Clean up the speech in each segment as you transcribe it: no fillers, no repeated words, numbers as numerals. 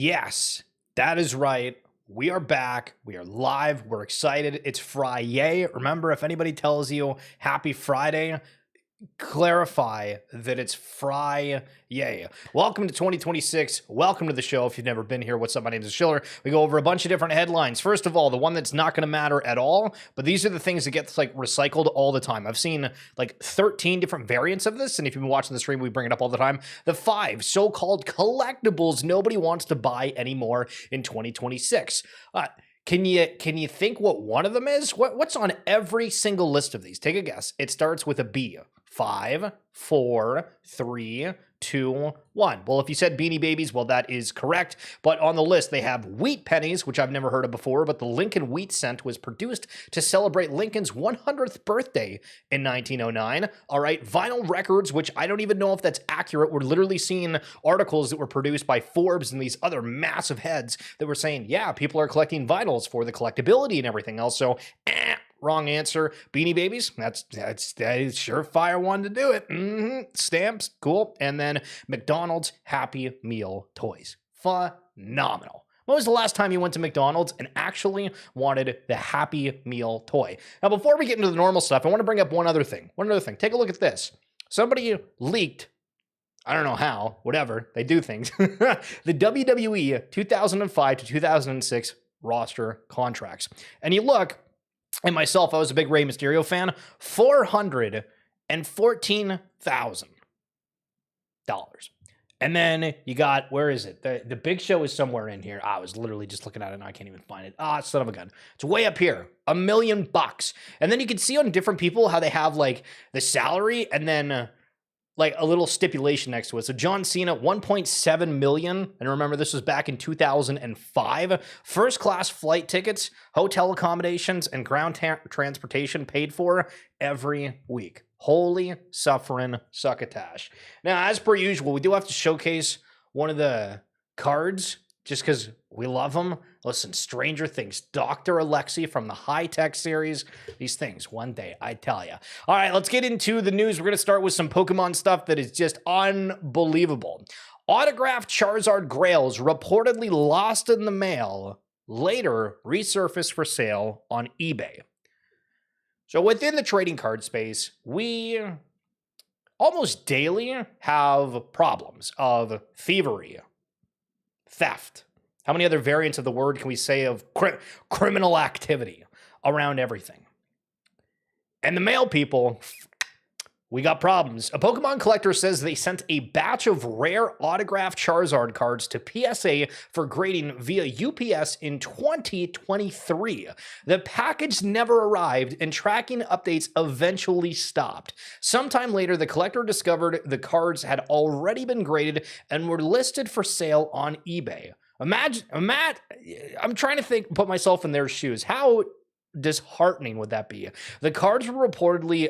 Yes, that is right. We are back. We are live. We're excited. It's Fri-yay. Remember, if anybody tells you happy Friday, clarify that it's Fri-yay. Welcome to 2026. Welcome to the show. If you've never been here, what's up? My name is Schiller. We go over a bunch of different headlines. First of all, the one that's not going to matter at all, but these are the things that get like recycled all the time. I've seen like 13 different variants of this, and if you've been watching the stream, we bring it up all the time. The 5 so-called collectibles nobody wants to buy anymore in 2026. Can you think what one of them is? What's on every single list of these? Take a guess. It starts with a B. 5, 4, 3, 2, 1. Well, if you said Beanie Babies, well, that is correct. But on the list, they have Wheat Pennies, which I've never heard of before, but the Lincoln Wheat Cent was produced to celebrate Lincoln's 100th birthday in 1909. All right, vinyl records, which I don't even know if that's accurate. We're literally seeing articles that were produced by Forbes and these other massive heads that were saying, yeah, people are collecting vinyls for the collectability and everything else. So, wrong answer. Beanie Babies, that is surefire one to do it. Stamps, cool. And then McDonald's Happy Meal toys. Phenomenal. When was the last time you went to McDonald's and actually wanted the Happy Meal toy? Now, before we get into the normal stuff, I want to bring up one other thing. Take a look at this. Somebody leaked, I don't know how, whatever, they do things, the WWE 2005 to 2006 roster contracts. And you look, and myself, I was a big Rey Mysterio fan, $414,000. And then you got, where is it? The Big Show is somewhere in here. I was literally just looking at it and I can't even find it. Son of a gun. It's way up here. $1 million. And then you can see on different people how they have like the salary and then like a little stipulation next to it. So John Cena, 1.7 million. And remember, this was back in 2005. First class flight tickets, hotel accommodations, and ground transportation paid for every week. Holy suffering succotash. Now, as per usual, we do have to showcase one of the cards just because we love them. Listen, Stranger Things, Dr. Alexi from the High Tech series. These things, one day, I tell you. All right, let's get into the news. We're going to start with some Pokemon stuff that is just unbelievable. Autographed Charizard Grails reportedly lost in the mail, later resurfaced for sale on eBay. So within the trading card space, we almost daily have problems of thievery, theft. How many other variants of the word can we say of criminal activity around everything? And the mail people, we got problems. A Pokemon collector says they sent a batch of rare autographed Charizard cards to PSA for grading via UPS in 2023. The package never arrived and tracking updates eventually stopped. Sometime later, the collector discovered the cards had already been graded and were listed for sale on eBay. Imagine, I'm trying to put myself in their shoes. How disheartening would that be? The cards were reportedly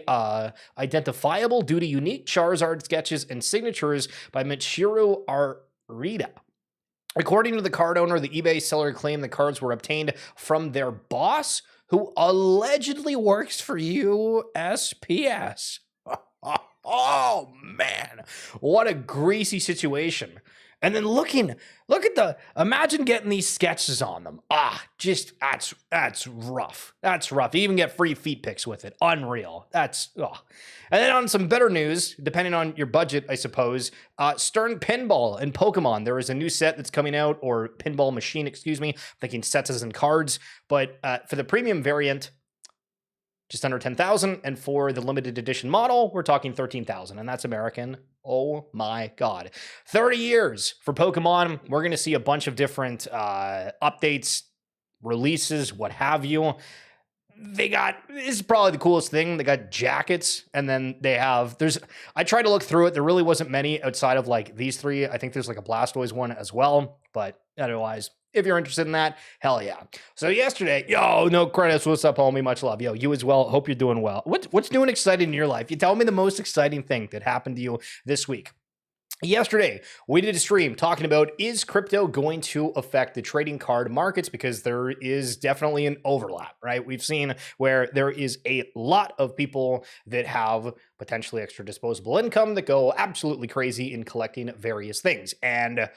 identifiable due to unique Charizard sketches and signatures by Mitsuhiro Arita. According to the card owner, the eBay seller claimed the cards were obtained from their boss, who allegedly works for USPS. Oh, man. What a greasy situation. And then look at imagine getting these sketches on them. That's rough. That's rough. You even get free feet pics with it. Unreal. And then on some better news, depending on your budget, I suppose, Stern Pinball and Pokemon. There is a new set that's coming out, or pinball machine, excuse me. I'm thinking sets as in cards. But for the premium variant, just under 10,000, and for the limited edition model, we're talking 13,000, and that's American. Oh my God. 30 years for Pokemon. We're going to see a bunch of different updates, releases, what have you. This is probably the coolest thing. They got jackets, and then they have, I tried to look through it. There really wasn't many outside of like these three. I think there's like a Blastoise one as well, but otherwise, if you're interested in that, hell yeah. So yesterday, no credits. What's up, homie? Much love. You as well. Hope you're doing well. What's new and exciting in your life? You tell me the most exciting thing that happened to you this week. Yesterday, we did a stream talking about, is crypto going to affect the trading card markets? Because there is definitely an overlap, right? We've seen where there is a lot of people that have potentially extra disposable income that go absolutely crazy in collecting various things. And if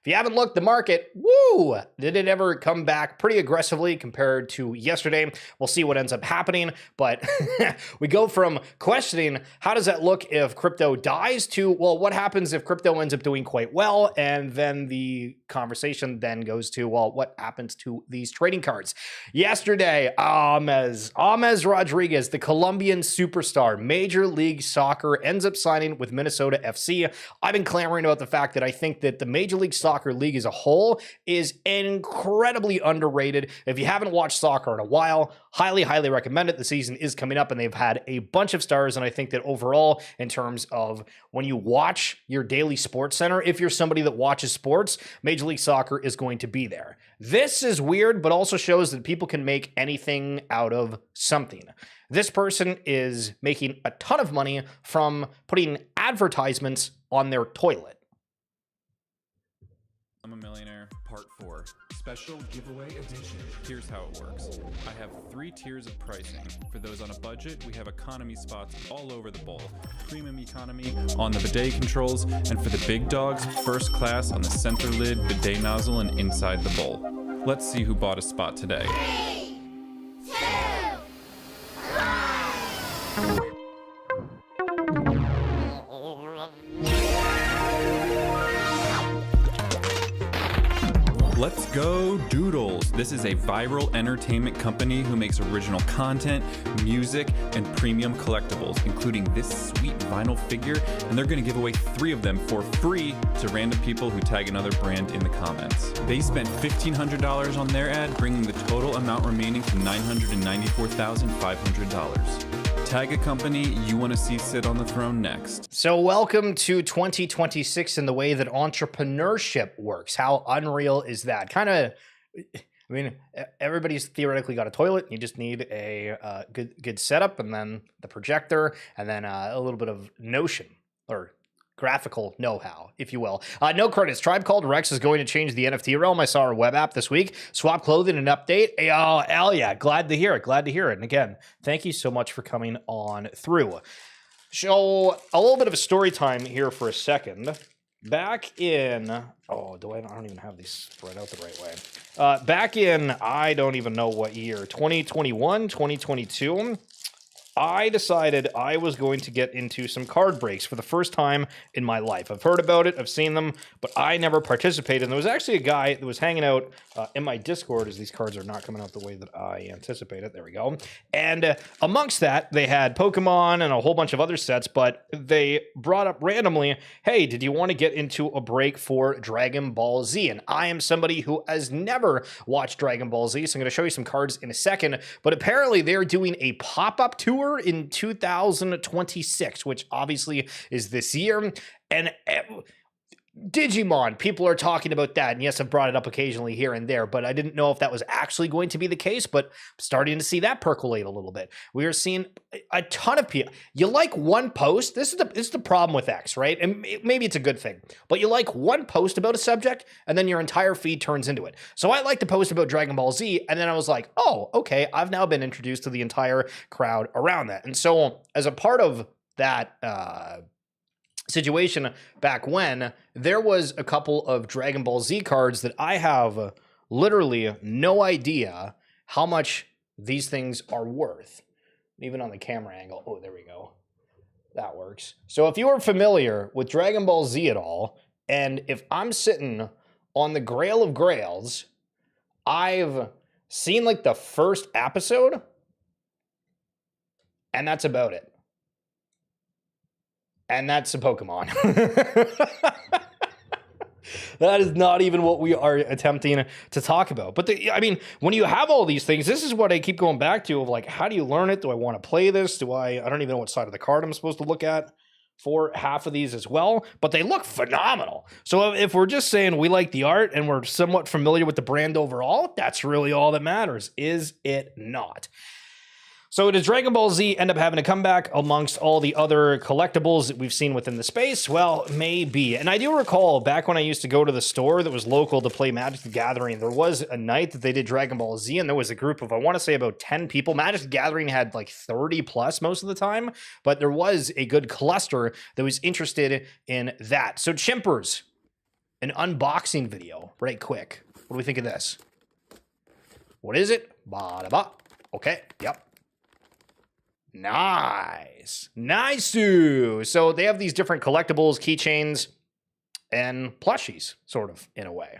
If you haven't looked, the market, woo, did it ever come back pretty aggressively compared to yesterday? We'll see what ends up happening, but we go from questioning how does that look if crypto dies to, well, what happens if crypto ends up doing quite well? And then the conversation then goes to, well, what happens to these trading cards? Yesterday, James Rodriguez, the Colombian superstar, Major League Soccer, ends up signing with Minnesota FC. I've been clamoring about the fact that I think that the Major League Soccer league as a whole is incredibly underrated. If you haven't watched soccer in a while, highly recommend it. The season is coming up and they've had a bunch of stars, and I think that overall, in terms of when you watch your daily sports center, if you're somebody that watches sports, Major League Soccer is going to be there. This is weird, but also shows that people can make anything out of something. This person is making a ton of money from putting advertisements on their toilet. I'm a Millionaire, Part 4. Special Giveaway Edition. Here's how it works. I have 3 tiers of pricing. For those on a budget, we have economy spots all over the bowl. Premium economy on the bidet controls, and for the big dogs, first class on the center lid, bidet nozzle, and inside the bowl. Let's see who bought a spot today. 3, 2, 1. Let's go Doodles. This is a viral entertainment company who makes original content, music, and premium collectibles, including this sweet vinyl figure, and they're gonna give away 3 of them for free to random people who tag another brand in the comments. They spent $1,500 on their ad, bringing the total amount remaining to $994,500. Tag a company you want to see sit on the throne next. So welcome to 2026 and the way that entrepreneurship works. How unreal is that? Kind of, I mean, everybody's theoretically got a toilet. You just need a good setup, and then the projector, and then a little bit of notion or graphical know-how, if you will. No credits. Tribe Called Rex is going to change the NFT realm. I saw our web app this week. Swap clothing and update. Oh, hell yeah. Glad to hear it. Glad to hear it. And again, thank you so much for coming on through. So a little bit of a story time here for a second. Back in, I don't even have these spread out the right way. Back in, I don't even know what year, 2021, 2022, I decided I was going to get into some card breaks for the first time in my life. I've heard about it, I've seen them, but I never participated. And there was actually a guy that was hanging out in my Discord, as these cards are not coming out the way that I anticipated. There we go. And amongst that, they had Pokemon and a whole bunch of other sets, but they brought up randomly, hey, did you want to get into a break for Dragon Ball Z? And I am somebody who has never watched Dragon Ball Z, so I'm going to show you some cards in a second. But apparently they're doing a pop-up tour in 2026, which obviously is this year. And Digimon, people are talking about that. And yes, I've brought it up occasionally here and there, but I didn't know if that was actually going to be the case, but I'm starting to see that percolate a little bit. We are seeing a ton of people. You like one post. This is the problem with X, right? And maybe it's a good thing, but you like one post about a subject and then your entire feed turns into it. So I like to post about Dragon Ball Z, and then I was like, oh, okay, I've now been introduced to the entire crowd around that. And so as a part of that, situation back when, there was a couple of Dragon Ball Z cards that I have literally no idea how much these things are worth. Even on the camera angle. Oh, there we go. That works. So if you are familiar with Dragon Ball Z at all, and if I'm sitting on the Grail of Grails, I've seen like the first episode, and that's about it. And that's a Pokemon. That is not even what we are attempting to talk about. But I mean, when you have all these things, this is what I keep going back to of like, how do you learn it? Do I want to play this? I don't even know what side of the card I'm supposed to look at for half of these as well, but they look phenomenal. So if we're just saying we like the art and we're somewhat familiar with the brand overall, that's really all that matters, is it not? So does Dragon Ball Z end up having a comeback amongst all the other collectibles that we've seen within the space? Well, maybe. And I do recall back when I used to go to the store that was local to play Magic the Gathering, there was a night that they did Dragon Ball Z, and there was a group of, I want to say about 10 people. Magic the Gathering had like 30 plus most of the time, but there was a good cluster that was interested in that. So Chimpers, an unboxing video right quick. What do we think of this? What is it? Ba-da-ba. Okay, yep. Nice. Nice. So they have these different collectibles, keychains, and plushies, sort of, in a way.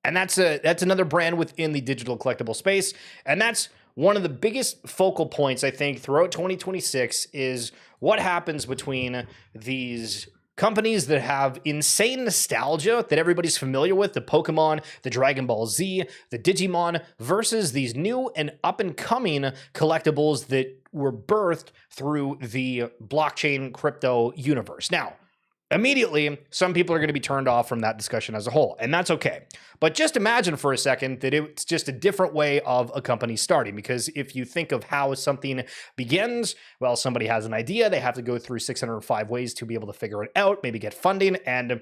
And that's another brand within the digital collectible space. And that's one of the biggest focal points, I think, throughout 2026 is what happens between these companies that have insane nostalgia that everybody's familiar with, the Pokemon, the Dragon Ball Z, the Digimon, versus these new and up-and-coming collectibles that were birthed through the blockchain crypto universe. Now, immediately, some people are going to be turned off from that discussion as a whole, and that's okay. But just imagine for a second that it's just a different way of a company starting, because if you think of how something begins, well, somebody has an idea, they have to go through 605 ways to be able to figure it out, maybe get funding, and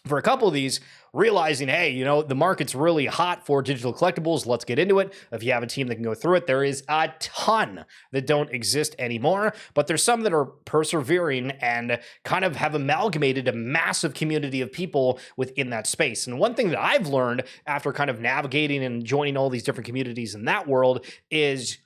for a couple of these, realizing, hey, you know, the market's really hot for digital collectibles. Let's get into it. If you have a team that can go through it, there is a ton that don't exist anymore, but there's some that are persevering and kind of have amalgamated a massive community of people within that space. And one thing that I've learned after kind of navigating and joining all these different communities in that world is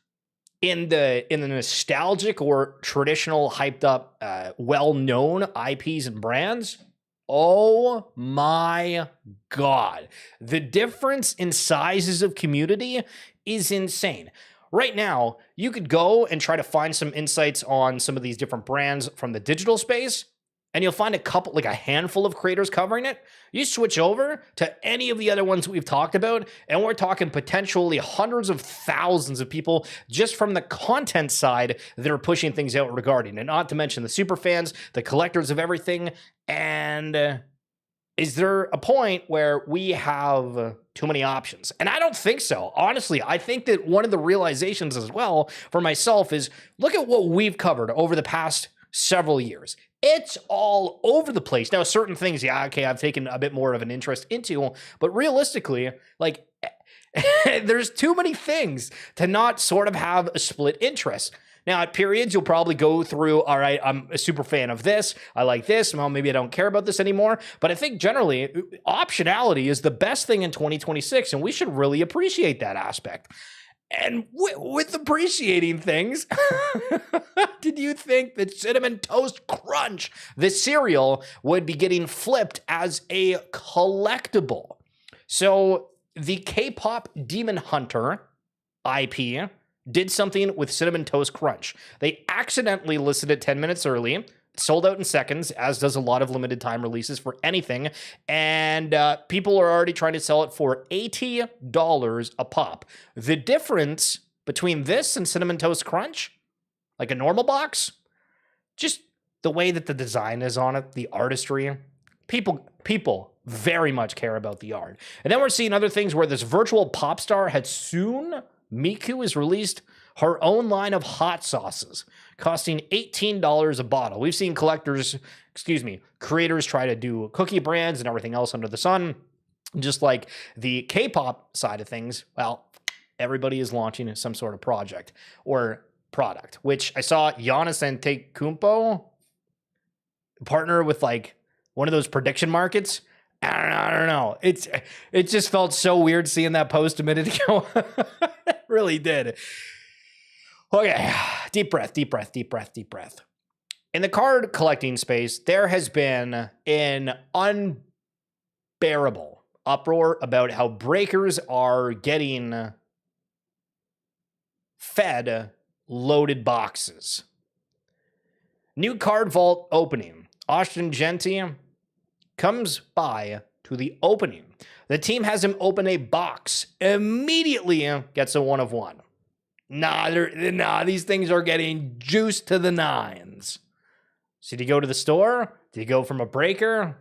in the nostalgic or traditional hyped up, well-known IPs and brands, oh my God. The difference in sizes of community is insane. Right now, you could go and try to find some insights on some of these different brands from the digital space, and you'll find a handful of creators covering it. You switch over to any of the other ones we've talked about, and we're talking potentially hundreds of thousands of people just from the content side that are pushing things out regarding, and not to mention the super fans, the collectors of everything. And is there a point where we have too many options? And I don't think so. Honestly, I think that one of the realizations as well for myself is look at what we've covered over the past several years. It's all over the place. Now, certain things, yeah, okay, I've taken a bit more of an interest into, but realistically, like, there's too many things to not sort of have a split interest. Now, at periods, you'll probably go through, all right, I'm a super fan of this, I like this, well, maybe I don't care about this anymore. But I think generally, optionality is the best thing in 2026, and we should really appreciate that aspect. And with appreciating things, did you think that Cinnamon Toast Crunch, the cereal, would be getting flipped as a collectible? So the K-pop Demon Hunter IP did something with Cinnamon Toast Crunch. They accidentally listed it 10 minutes early, sold out in seconds, as does a lot of limited time releases for anything. And people are already trying to sell it for $80 a pop. The difference between this and Cinnamon Toast Crunch, like a normal box, just the way that the design is on it, the artistry, people very much care about the art. And then we're seeing other things where this virtual pop star Hatsune Miku has released her own line of hot sauces, costing $18 a bottle. We've seen creators try to do cookie brands and everything else under the sun. Just like the K-pop side of things, well, everybody is launching some sort of project or product, which I saw Giannis Antetokounmpo partner with like one of those prediction markets. I don't know. It just felt so weird seeing that post a minute ago. It really did. Okay, deep breath. In the card collecting space, there has been an unbearable uproar about how breakers are getting fed loaded boxes. New card vault opening. Austin Genty comes by to the opening. The team has him open a box. Immediately gets a 1 of 1. Nah, these things are getting juiced to the nines. So did he go to the store? Did he go from a breaker?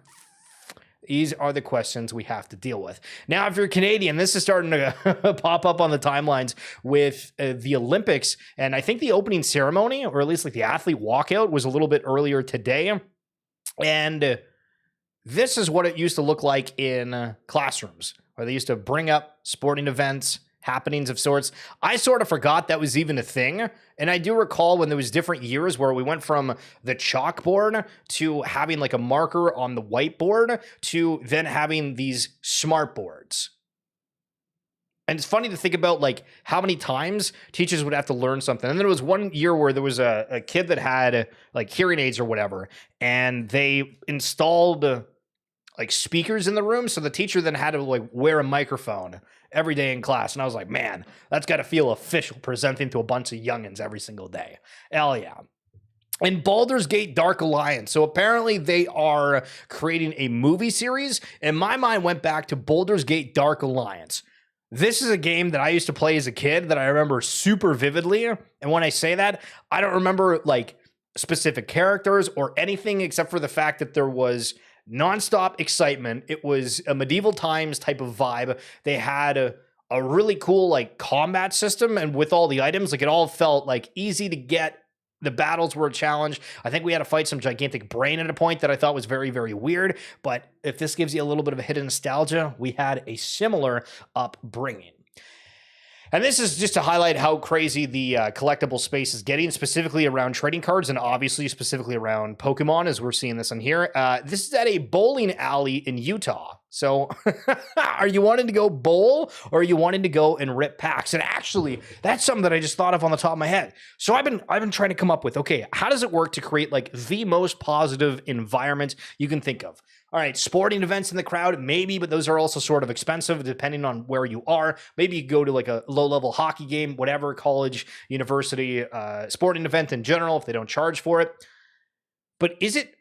These are the questions we have to deal with. Now, if you're Canadian, this is starting to pop up on the timelines with the Olympics. And I think the opening ceremony, or at least like the athlete walkout, was a little bit earlier today. And this is what it used to look like in classrooms, where they used to bring up sporting events happenings of sorts. I sort of forgot that was even a thing. And I do recall when there was different years where we went from the chalkboard to having like a marker on the whiteboard to then having these smart boards. And it's funny to think about like how many times teachers would have to learn something. And there was one year where there was a kid that had like hearing aids or whatever, and they installed like speakers in the room. So the teacher then had to like wear a microphone every day in class. And I was like, man, that's got to feel official presenting to a bunch of youngins every single day. Hell yeah. And Baldur's Gate Dark Alliance. So apparently they are creating a movie series. And my mind went back to Baldur's Gate Dark Alliance. This is a game that I used to play as a kid that I remember super vividly. And when I say that, I don't remember like specific characters or anything except for the fact that there was nonstop excitement. It was a medieval times type of vibe. They had a really cool like combat system, and with all the items, like it all felt like easy to get. The battles were a challenge. I think we had to fight some gigantic brain at a point that I thought was very, very weird. But if this gives you a little bit of a hit of nostalgia, we had a similar upbringing. And this is just to highlight how crazy the collectible space is getting, specifically around trading cards and obviously specifically around Pokemon, as we're seeing this on here. This is at a bowling alley in Utah. So are you wanting to go bowl or are you wanting to go and rip packs? And actually, that's something that I just thought of on the top of my head. So I've been trying to come up with, okay, how does it work to create like the most positive environment you can think of? All right, sporting events in the crowd, maybe, but those are also sort of expensive depending on where you are. Maybe you go to like a low-level hockey game, whatever, college, university, sporting event in general, if they don't charge for it. But is it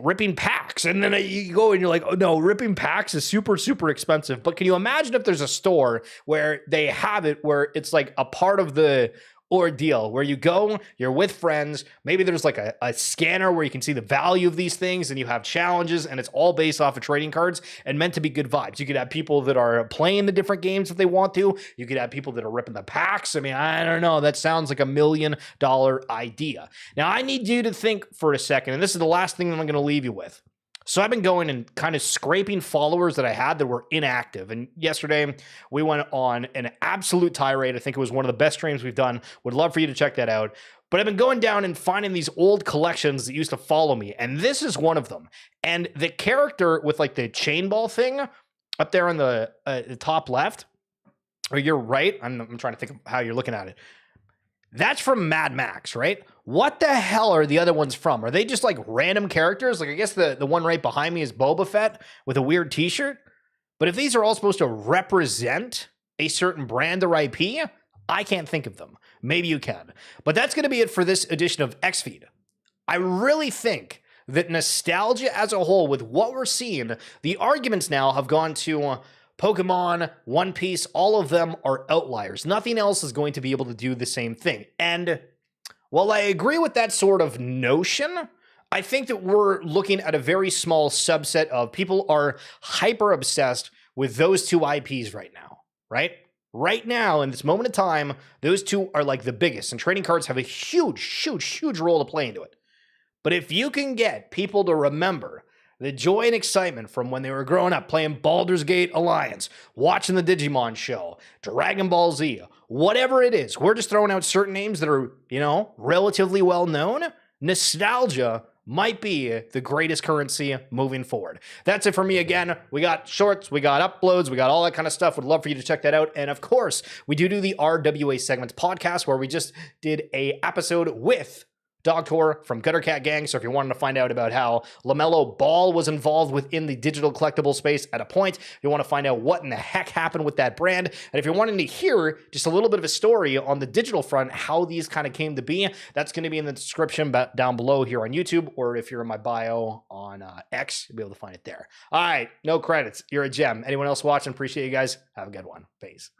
ripping packs? And then you go and you're like, oh no, ripping packs is super, super expensive. But can you imagine if there's a store where they have it, where it's like a part of the ordeal, where you go, you're with friends, maybe there's like a scanner where you can see the value of these things and you have challenges, and it's all based off of trading cards and meant to be good vibes. You could have people that are playing the different games if they want to. You could have people that are ripping the packs. I mean, I don't know. That sounds like $1 million idea. Now, I need you to think for a second, and this is the last thing that I'm going to leave you with. So I've been going and kind of scraping followers that I had that were inactive. And yesterday we went on an absolute tirade. I think it was one of the best streams we've done. Would love for you to check that out. But I've been going down and finding these old collections that used to follow me. And this is one of them. And the character with like the chain ball thing up there on the top left, or your right, I'm trying to think of how you're looking at it. That's from Mad Max, right? What the hell are the other ones from? Are they just like random characters? Like I guess the one right behind me is Boba Fett with a weird t-shirt. But if these are all supposed to represent a certain brand or IP, I can't think of them. Maybe you can. But that's going to be it for this edition of XFeed. I really think that nostalgia as a whole, with what we're seeing, the arguments now have gone to Pokemon, One Piece, all of them are outliers. Nothing else is going to be able to do the same thing. And while I agree with that sort of notion, I think that we're looking at a very small subset of people are hyper obsessed with those two IPs right now, right? Right now, in this moment of time, those two are like the biggest, and trading cards have a huge, huge, huge role to play into it. But if you can get people to remember the joy and excitement from when they were growing up playing Baldur's Gate Alliance, watching the Digimon show, Dragon Ball Z, whatever it is, we're just throwing out certain names that are, you know, relatively well known. Nostalgia might be the greatest currency moving forward. That's it for me again. We got shorts, we got uploads, we got all that kind of stuff. Would love for you to check that out. And of course, we do the RWA SegMints podcast where we just did a episode with Dogtor from Gutter Cat Gang. So if you're wanting to find out about how LaMelo Ball was involved within the digital collectible space at a point, if you want to find out what in the heck happened with that brand, and if you're wanting to hear just a little bit of a story on the digital front, how these kind of came to be, that's going to be in the description down below here on YouTube, or if you're in my bio on X, you'll be able to find it there. All right, no credits. You're a gem. Anyone else watching? Appreciate you guys. Have a good one. Peace.